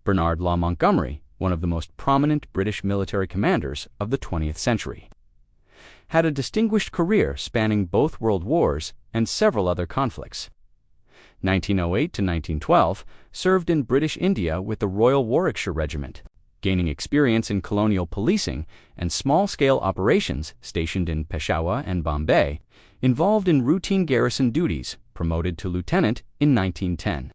Bernard Montgomery, one of the most prominent British military commanders of the 20th century. Had a distinguished career spanning both world wars and several other conflicts. 1908 to 1912, served in British India with the Royal Warwickshire Regiment, gaining experience in colonial policing and small-scale operations stationed in Peshawar and Bombay, involved in routine garrison duties, promoted to lieutenant in 1910.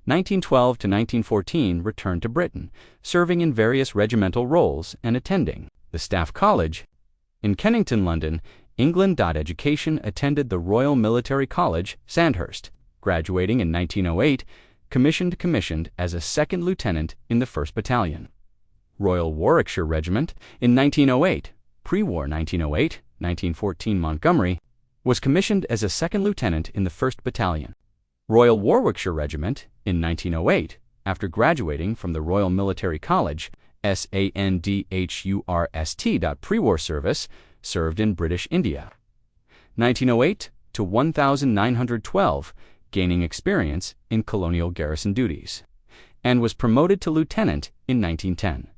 1912 to 1914, returned to Britain, serving in various regimental roles and attending the Staff College. In Kennington, London, England. Education attended the Royal Military College, Sandhurst, graduating in 1908, commissioned as a second lieutenant in the 1st Battalion. Royal Warwickshire Regiment in 1908, pre-war 1908, 1914 Montgomery, was commissioned as a second lieutenant in the 1st Battalion. Royal Warwickshire Regiment in 1908, after graduating from the Royal Military College, Sandhurst. Pre-war service, served in British India. 1908 to 1912, gaining experience in colonial garrison duties, and was promoted to lieutenant in 1910.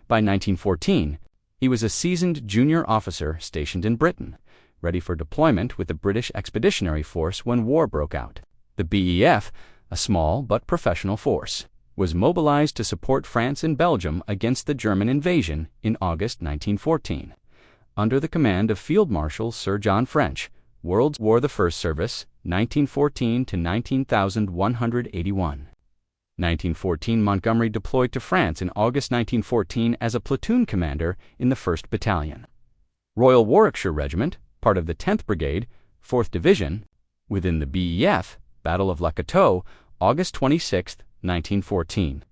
By 1914, he was a seasoned junior officer stationed in Britain, ready for deployment with the British Expeditionary Force when war broke out. The BEF, a small but professional force, was mobilized to support France and Belgium against the German invasion in August 1914, under the command of Field Marshal Sir John French. World War I service, 1914 to 19,181. 1914 Montgomery deployed to France in August 1914 as a platoon commander in the 1st Battalion. Royal Warwickshire Regiment, part of the 10th Brigade, 4th Division, within the BEF, Battle of Le Cateau, August 26, 1914.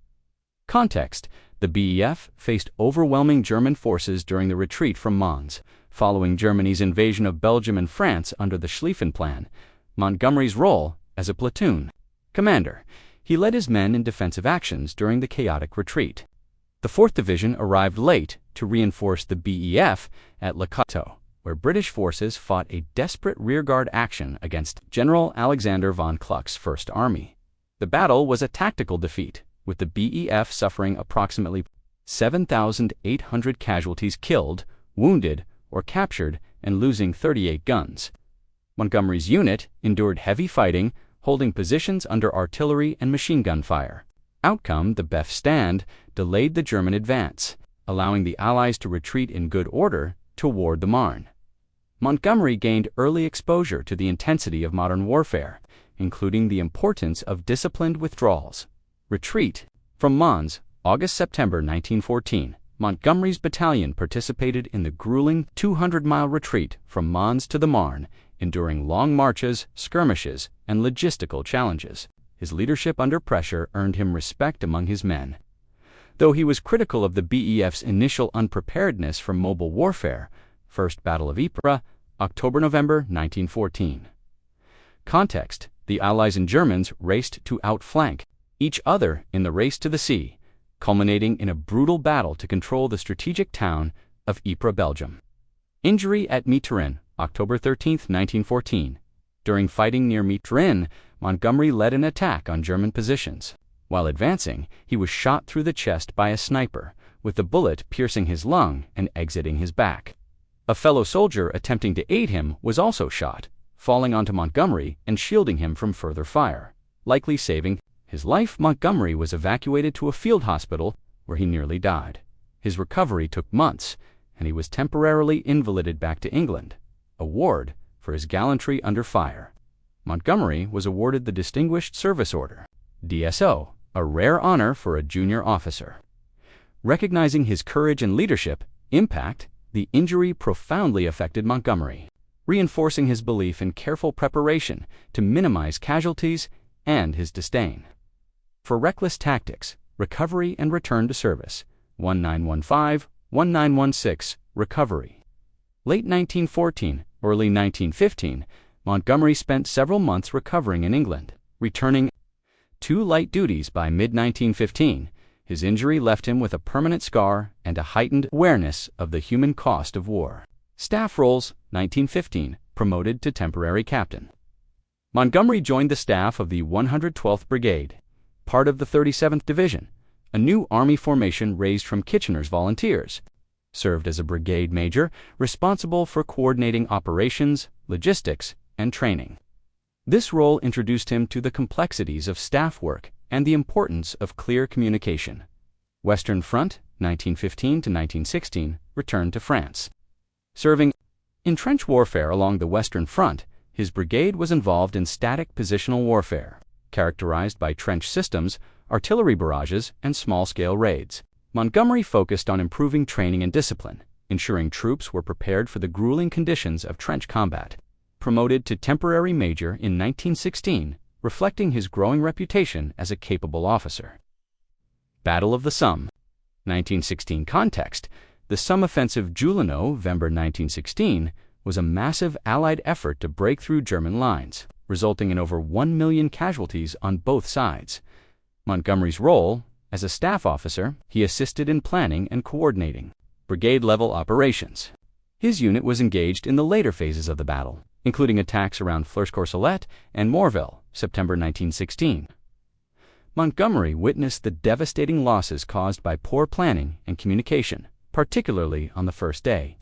Context: the BEF faced overwhelming German forces during the retreat from Mons, following Germany's invasion of Belgium and France under the Schlieffen Plan. Montgomery's role as a platoon commander, he led his men in defensive actions during the chaotic retreat. The 4th Division arrived late to reinforce the BEF at Le Cateau, where British forces fought a desperate rearguard action against General Alexander von Kluck's First Army. The battle was a tactical defeat, with the BEF suffering approximately 7,800 casualties killed, wounded, or captured, and losing 38 guns. Montgomery's unit endured heavy fighting, holding positions under artillery and machine gun fire. Outcome: the BEF stand delayed the German advance, allowing the Allies to retreat in good order toward the Marne. Montgomery gained early exposure to the intensity of modern warfare, including the importance of disciplined withdrawals. Retreat from Mons, August-September 1914. Montgomery's battalion participated in the grueling 200-mile retreat from Mons to the Marne, enduring long marches, skirmishes, and logistical challenges. His leadership under pressure earned him respect among his men. Though he was critical of the BEF's initial unpreparedness for mobile warfare, First Battle of Ypres, October-November 1914. Context: the Allies and Germans raced to outflank each other in the race to the sea, culminating in a brutal battle to control the strategic town of Ypres, Belgium. Injury at Miturin, October 13, 1914. During fighting near Miturin, Montgomery led an attack on German positions. While advancing, he was shot through the chest by a sniper, with the bullet piercing his lung and exiting his back. A fellow soldier attempting to aid him was also shot, falling onto Montgomery and shielding him from further fire, likely saving his life. Montgomery was evacuated to a field hospital where he nearly died. His recovery took months, and he was temporarily invalided back to England, a ward for his gallantry under fire. Montgomery was awarded the Distinguished Service Order, DSO, a rare honor for a junior officer. Recognizing his courage and leadership impact, the injury profoundly affected Montgomery, reinforcing his belief in careful preparation to minimize casualties and his disdain for reckless tactics. Recovery and return to service, 1915-1916, recovery. Late 1914, early 1915, Montgomery spent several months recovering in England, returning to light duties by mid-1915. His injury left him with a permanent scar and a heightened awareness of the human cost of war. Staff roles, 1915, promoted to temporary captain. Montgomery joined the staff of the 112th Brigade, part of the 37th Division, a new Army formation raised from Kitchener's volunteers. Served as a brigade major, responsible for coordinating operations, logistics, and training. This role introduced him to the complexities of staff work and the importance of clear communication. Western Front, 1915 to 1916, returned to France. Serving in trench warfare along the Western Front, his brigade was involved in static positional warfare, characterized by trench systems, artillery barrages, and small-scale raids. Montgomery focused on improving training and discipline, ensuring troops were prepared for the grueling conditions of trench combat. Promoted to temporary major in 1916, reflecting his growing reputation as a capable officer. Battle of the Somme. 1916 context. The Somme offensive July-November 1916 was a massive Allied effort to break through German lines, resulting in over 1 million casualties on both sides. Montgomery's role, as a staff officer, he assisted in planning and coordinating brigade-level operations. His unit was engaged in the later phases of the battle, including attacks around Flers-Courcelette and Morville, September 1916. Montgomery witnessed the devastating losses caused by poor planning and communication, particularly on the first day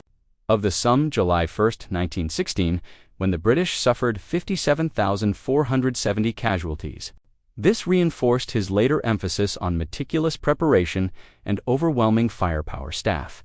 of the Somme, July 1, 1916, when the British suffered 57,470 casualties. This reinforced his later emphasis on meticulous preparation and overwhelming firepower staff.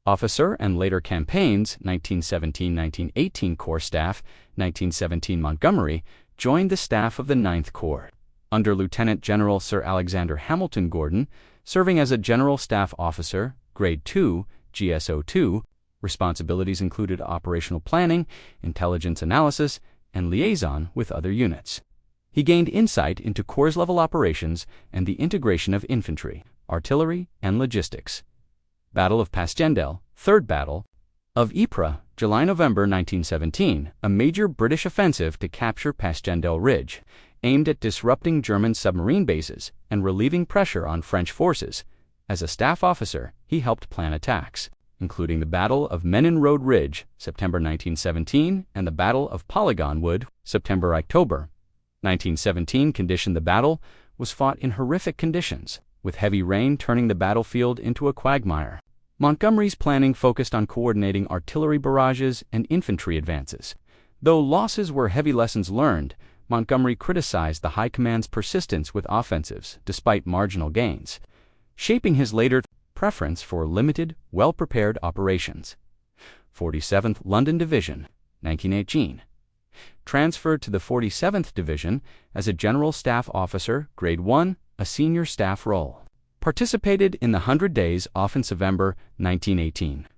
Officer and later campaigns, 1917-1918 Corps Staff, 1917 Montgomery, joined the staff of the 9th Corps, under Lieutenant General Sir Alexander Hamilton Gordon, serving as a General Staff Officer, Grade 2, GSO-2. Responsibilities included operational planning, intelligence analysis, and liaison with other units. He gained insight into Corps-level operations and the integration of infantry, artillery, and logistics. Battle of Passchendaele, Third Battle of Ypres, July-November 1917, a major British offensive to capture Passchendaele Ridge, aimed at disrupting German submarine bases and relieving pressure on French forces. As a staff officer, he helped plan attacks, including the Battle of Menin Road Ridge, September 1917, and the Battle of Polygon Wood, September-October 1917. The battle was fought in horrific conditions, with heavy rain turning the battlefield into a quagmire. Montgomery's planning focused on coordinating artillery barrages and infantry advances. Though losses were heavy, lessons learned, Montgomery criticized the High Command's persistence with offensives despite marginal gains, shaping his later preference for limited, well-prepared operations. 47th London Division, 1918. Transferred to the 47th Division as a General Staff Officer, Grade 1, a senior staff role. Participated in the 100 Days Offensive-November 1918,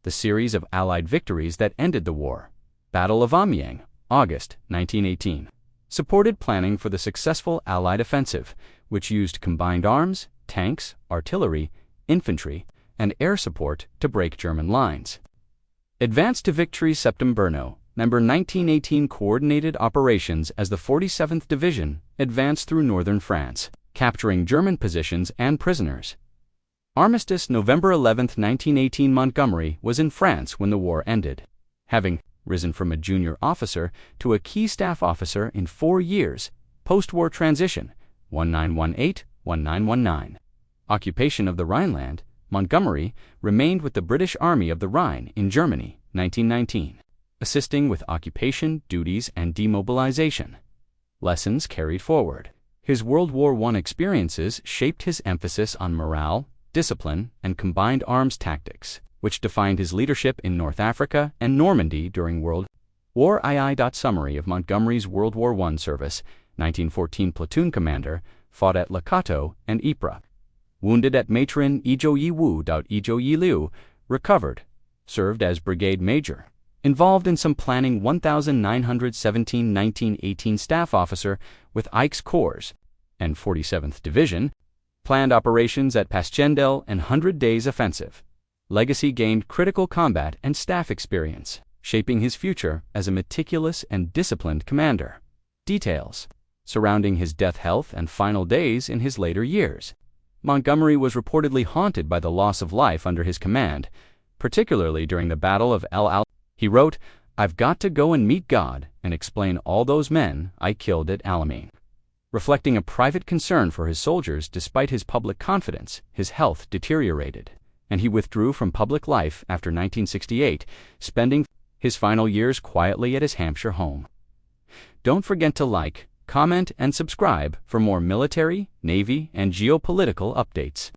the series of Allied victories that ended the war. Battle of Amiens, August 1918. Supported planning for the successful Allied offensive, which used combined arms, tanks, artillery, infantry, and air support to break German lines. Advanced to victory September-November 1918. Coordinated operations as the 47th Division advanced through northern France, capturing German positions and prisoners. Armistice November 11, 1918. Montgomery was in France when the war ended, having risen from a junior officer to a key staff officer in 4 years. Post-war transition, 1918-1919. Occupation of the Rhineland, Montgomery remained with the British Army of the Rhine in Germany, 1919, assisting with occupation duties and demobilization. Lessons carried forward. His World War I experiences shaped his emphasis on morale, discipline, and combined arms tactics, which defined his leadership in North Africa and Normandy during World War II. Summary of Montgomery's World War I service. 1914 Platoon Commander, fought at Le Cateau and Ypres. Wounded at Matrin Ijoyi Wu. Ijoyi Liu, recovered. Served as Brigade Major. Involved in some planning. 1917-1918 Staff Officer with Ike's Corps and 47th Division. Planned operations at Passchendaele and 100 Days Offensive. Legacy gained critical combat and staff experience, shaping his future as a meticulous and disciplined commander. Details surrounding his death, health, and final days in his later years. Montgomery was reportedly haunted by the loss of life under his command, particularly during the Battle of El Al. He wrote, "I've got to go and meet God and explain all those men I killed at Alamein." Reflecting a private concern for his soldiers despite his public confidence, his health deteriorated, and he withdrew from public life after 1968, spending his final years quietly at his Hampshire home. Don't forget to like, comment, and subscribe for more military, Navy, and geopolitical updates.